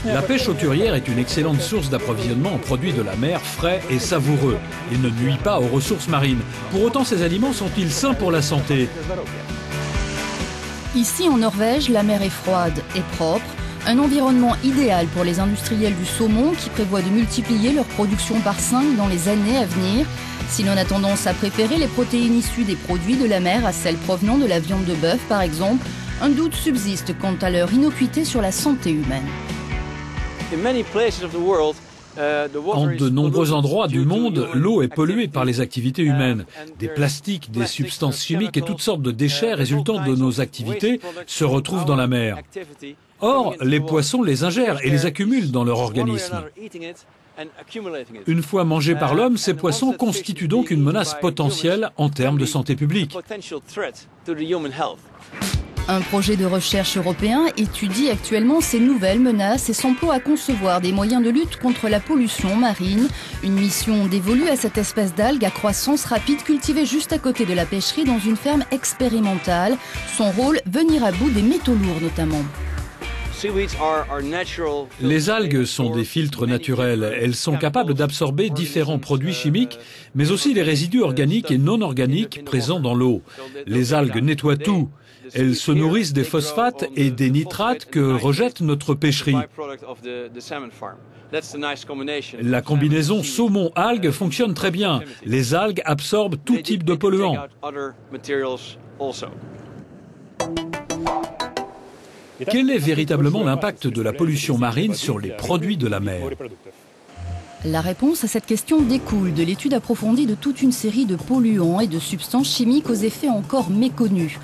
La pêche hauturière est une excellente source d'approvisionnement en produits de la mer frais et savoureux et ne nuit pas aux ressources marines. Pour autant, ces aliments sont-ils sains pour la santé? Ici en Norvège, la mer est froide et propre. Un environnement idéal pour les industriels du saumon qui prévoient de multiplier leur production par 5 dans les années à venir. Si l'on a tendance à préférer les protéines issues des produits de la mer à celles provenant de la viande de bœuf par exemple, un doute subsiste quant à leur innocuité sur la santé humaine. En de nombreux endroits du monde, l'eau est polluée par les activités humaines. Des plastiques, des substances chimiques et toutes sortes de déchets résultant de nos activités se retrouvent dans la mer. Or, les poissons les ingèrent et les accumulent dans leur organisme. Une fois mangés par l'homme, ces poissons constituent donc une menace potentielle en termes de santé publique. Un projet de recherche européen étudie actuellement ces nouvelles menaces et s'emploie à concevoir des moyens de lutte contre la pollution marine. Une mission dévolue à cette espèce d'algue à croissance rapide cultivée juste à côté de la pêcherie dans une ferme expérimentale. Son rôle, venir à bout des métaux lourds notamment. Les algues sont des filtres naturels. Elles sont capables d'absorber différents produits chimiques, mais aussi les résidus organiques et non organiques présents dans l'eau. Les algues nettoient tout. Elles se nourrissent des phosphates et des nitrates que rejette notre pêcherie. La combinaison saumon-algues fonctionne très bien. Les algues absorbent tout type de polluants. Quel est véritablement l'impact de la pollution marine sur les produits de la mer? La réponse à cette question découle de l'étude approfondie de toute une série de polluants et de substances chimiques aux effets encore méconnus.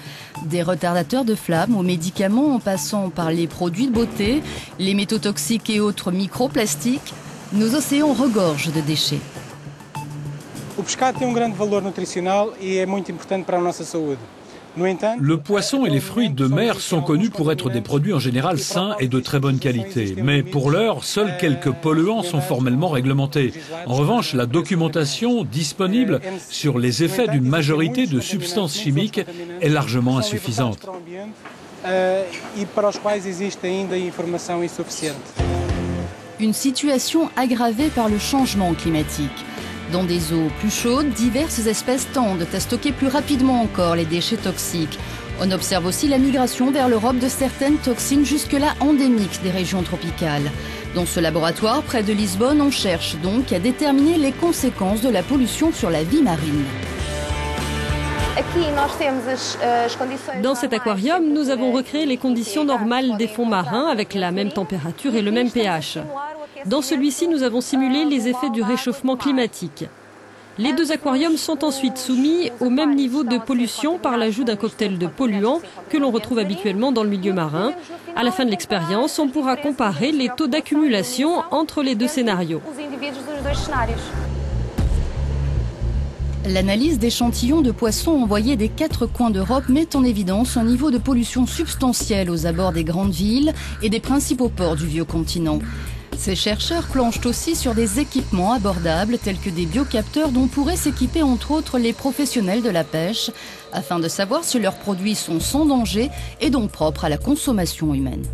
Des retardateurs de flamme aux médicaments en passant par les produits de beauté, les métaux toxiques et autres microplastiques, nos océans regorgent de déchets. O pescado tem grande valor nutricional e é muito importante para a nossa saúde. Le poisson et les fruits de mer sont connus pour être des produits en général sains et de très bonne qualité. Mais pour l'heure, seuls quelques polluants sont formellement réglementés. En revanche, la documentation disponible sur les effets d'une majorité de substances chimiques est largement insuffisante. Une situation aggravée par le changement climatique. Dans des eaux plus chaudes, diverses espèces tendent à stocker plus rapidement encore les déchets toxiques. On observe aussi la migration vers l'Europe de certaines toxines jusque-là endémiques des régions tropicales. Dans ce laboratoire, près de Lisbonne, on cherche donc à déterminer les conséquences de la pollution sur la vie marine. Dans cet aquarium, nous avons recréé les conditions normales des fonds marins avec la même température et le même pH. Dans celui-ci, nous avons simulé les effets du réchauffement climatique. Les deux aquariums sont ensuite soumis au même niveau de pollution par l'ajout d'un cocktail de polluants que l'on retrouve habituellement dans le milieu marin. À la fin de l'expérience, on pourra comparer les taux d'accumulation entre les deux scénarios. L'analyse d'échantillons de poissons envoyés des 4 coins d'Europe met en évidence un niveau de pollution substantiel aux abords des grandes villes et des principaux ports du vieux continent. Ces chercheurs planchent aussi sur des équipements abordables tels que des biocapteurs dont pourraient s'équiper entre autres les professionnels de la pêche afin de savoir si leurs produits sont sans danger et donc propres à la consommation humaine.